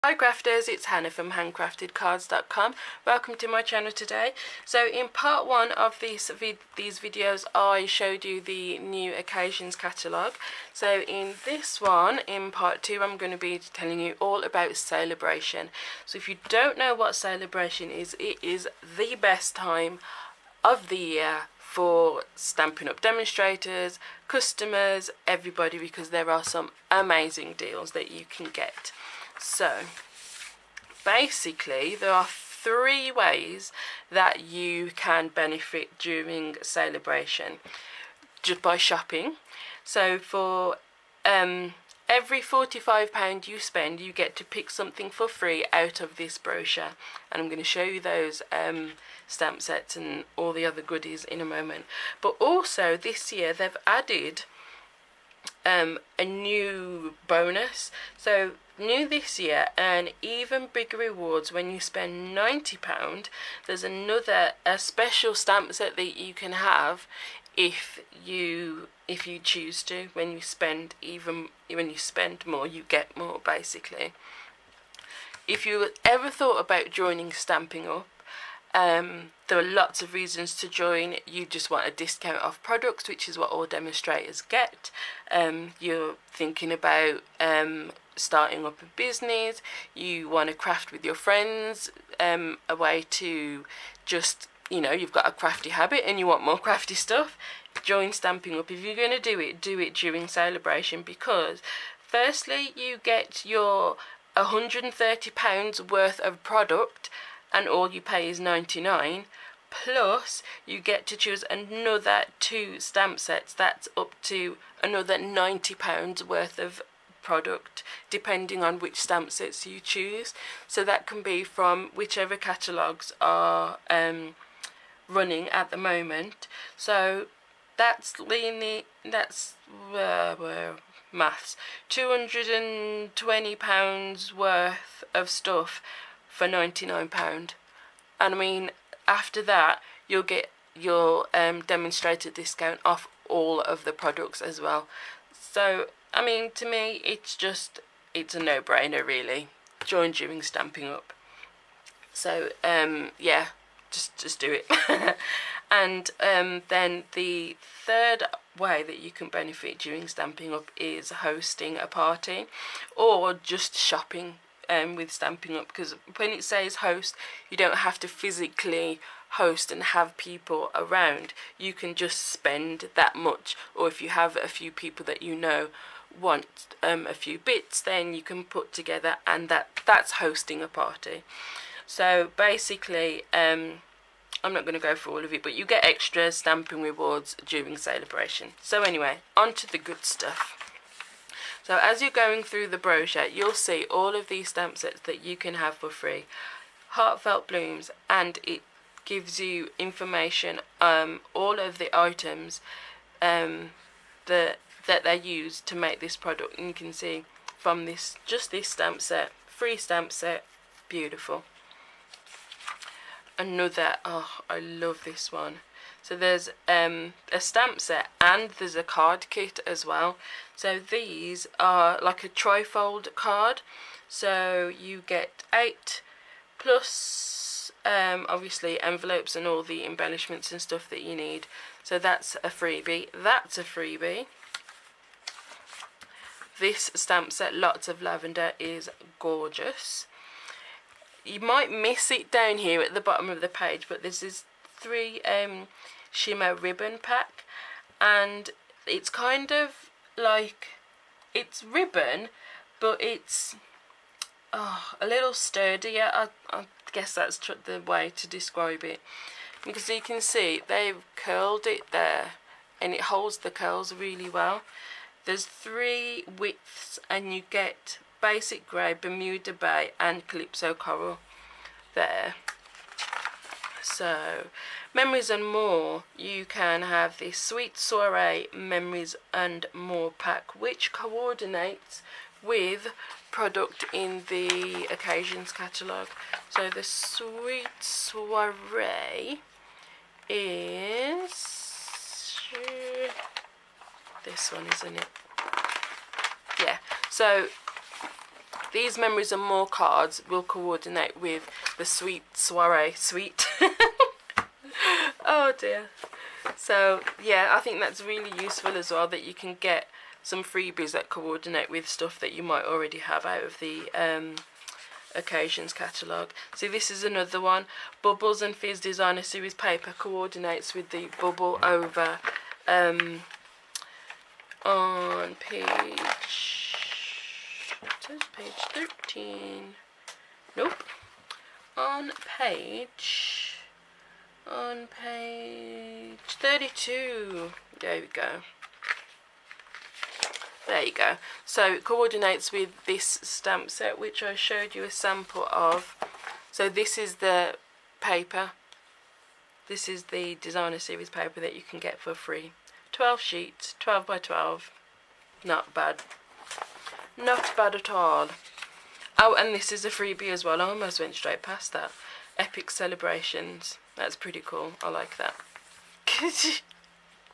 Hi crafters, it's Hannah from HanCraftedCards.com. Welcome to my channel today. So in part one of these videos I showed you the new Occasions Catalogue. So in this one, in part two, I'm going to be telling you all about Sale-a-Bration. So if you don't know what Sale-a-Bration is, it is the best time of the year for Stampin' Up! Demonstrators, customers, everybody, because there are some amazing deals that you can get. So basically there are three ways that you can benefit during Sale-a-Bration just by shopping. So for every £45 you spend, you get to pick something for free out of this brochure, and I'm going to show you those stamp sets and all the other goodies in a moment. But also this year they've added a new bonus. So new this year, and even bigger rewards when you spend £90. There's another special stamp set that you can have if you choose to. When you spend more, you get more, basically. If you ever thought about joining Stampin' Up, there are lots of reasons to join. You just want a discount off products, which is what all demonstrators get. You're thinking about starting up a business, you want to craft with your friends, a way to just, you've got a crafty habit and you want more crafty stuff, join Stampin' Up. If you're going to do it during Sale-a-Bration, because firstly you get your £130 worth of product and all you pay is £99, plus you get to choose another 2 stamp sets. That's up to another £90 worth of product, depending on which stamp sets you choose. So that can be from whichever catalogues are running at the moment. So that's maths, £220 worth of stuff for £99. And I mean, after that you'll get your demonstrator discount off all of the products as well. So I mean, to me it's a no-brainer, really. Join during Stampin' Up. So yeah, just do it. And then the third way that you can benefit during Stampin' Up is hosting a party, or just shopping with Stampin' Up, because when it says host, you don't have to physically host and have people around. You can just spend that much, or if you have a few people that want a few bits, then you can put together, and that's hosting a party. So basically I'm not going to go through all of it, but you get extra stamping rewards during Sale-a-Bration. So anyway, on to the good stuff. So as you're going through the brochure, you'll see all of these stamp sets that you can have for free. Heartfelt Blooms, and it gives you information, all of the items that they use to make this product, and you can see from this stamp set, free stamp set, beautiful. Another, oh, I love this one. So there's a stamp set and there's a card kit as well. So these are like a trifold card. So you get 8 plus obviously envelopes and all the embellishments and stuff that you need. So that's a freebie. That's a freebie. This stamp set, Lots of Lavender, is gorgeous. You might miss it down here at the bottom of the page, but this is 3 shimmer ribbon pack, and it's kind of like, it's ribbon, but it's a little sturdier. I guess that's the way to describe it, because you can see they've curled it there and it holds the curls really well. There's 3 widths, and you get Basic Grey, Bermuda Bay and Calypso Coral there. So Memories and More, you can have this Sweet Soiree Memories and More pack, which coordinates with product in the Occasions Catalogue. So the Sweet Soiree is this one, isn't it? Yeah, so These Memories and More cards will coordinate with the Sweet Soiree Suite. Oh dear. So yeah, I think that's really useful as well, that you can get some freebies that coordinate with stuff that you might already have out of the Occasions Catalogue. So this is another one. Bubbles and Fizz Designer Series paper coordinates with the bubble over on page, it says page 13. Nope. On page 32. There we go. There you go. So it coordinates with this stamp set, which I showed you a sample of. So this is the paper. This is the Designer Series paper that you can get for free. 12 sheets, 12 by 12. Not bad. Not bad at all. Oh, and this is a freebie as well. I almost went straight past that. Epic Celebrations. That's pretty cool. I like that.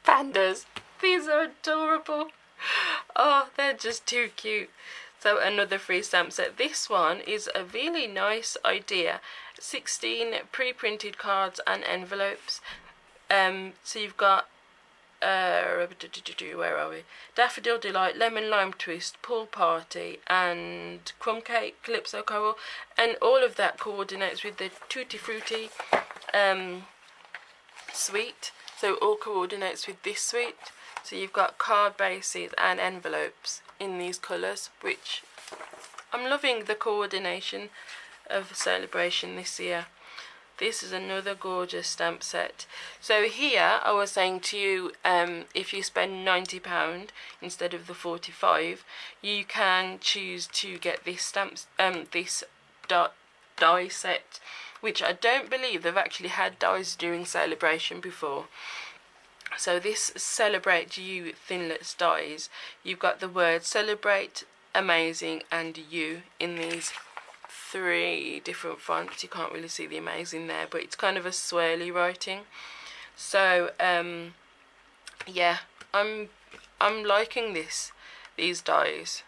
Pandas. These are adorable. Oh, they're just too cute. So another free stamp set. This one is a really nice idea. 16 pre-printed cards and envelopes. So you've got where are we? Daffodil Delight, Lemon Lime Twist, Pool Party, and Crumb Cake, Calypso Coral, and all of that coordinates with the Tutti Frutti suite. So it all coordinates with this suite. So you've got card bases and envelopes in these colours, which I'm loving the coordination of Sale-a-Bration this year. This is another gorgeous stamp set. So here I was saying to you, if you spend £90 instead of the £45, you can choose to get this this die set, which I don't believe they've actually had dies during Sale-a-Bration before. So this Celebrate You Thinlits dies. You've got the word Celebrate, Amazing, and You in these 3 different fonts. You can't really see the amazing there, but it's kind of a swirly writing. So yeah, I'm liking these dies.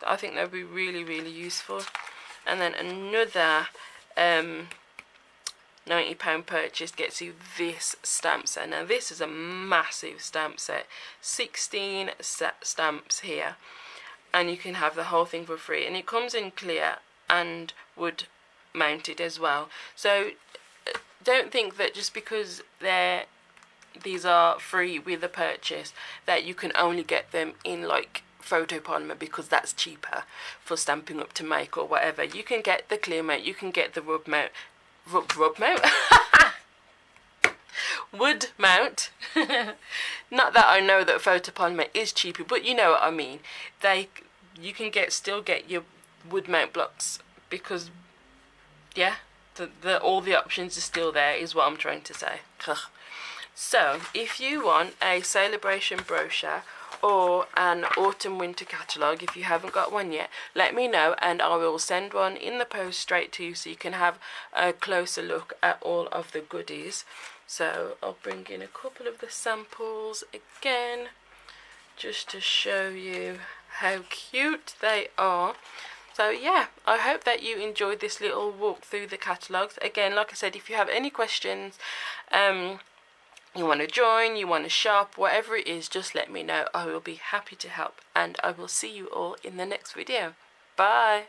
I think they'll be really, really useful. And then another £90 purchase gets you this stamp set. Now this is a massive stamp set, 16 stamps here, and you can have the whole thing for free, and it comes in clear and wood mounted as well. So don't think that just because these are free with a purchase that you can only get them in like photopolymer, because that's cheaper for Stampin' Up to make or whatever. You can get the clear mount, you can get the rub mount wood mount. Not that I know that photopolymer is cheaper, but you know what I mean. You can still get your wood mount blocks, because yeah, all the options are still there, is what I'm trying to say. So if you want a Sale-a-Bration brochure or an autumn winter catalogue, if you haven't got one yet, let me know and I will send one in the post straight to you, so you can have a closer look at all of the goodies. So I'll bring in a couple of the samples again, just to show you how cute they are. So yeah, I hope that you enjoyed this little walk through the catalogues. Again, like I said, if you have any questions, you want to join, you want to shop, whatever it is, just let me know. I will be happy to help, and I will see you all in the next video. Bye.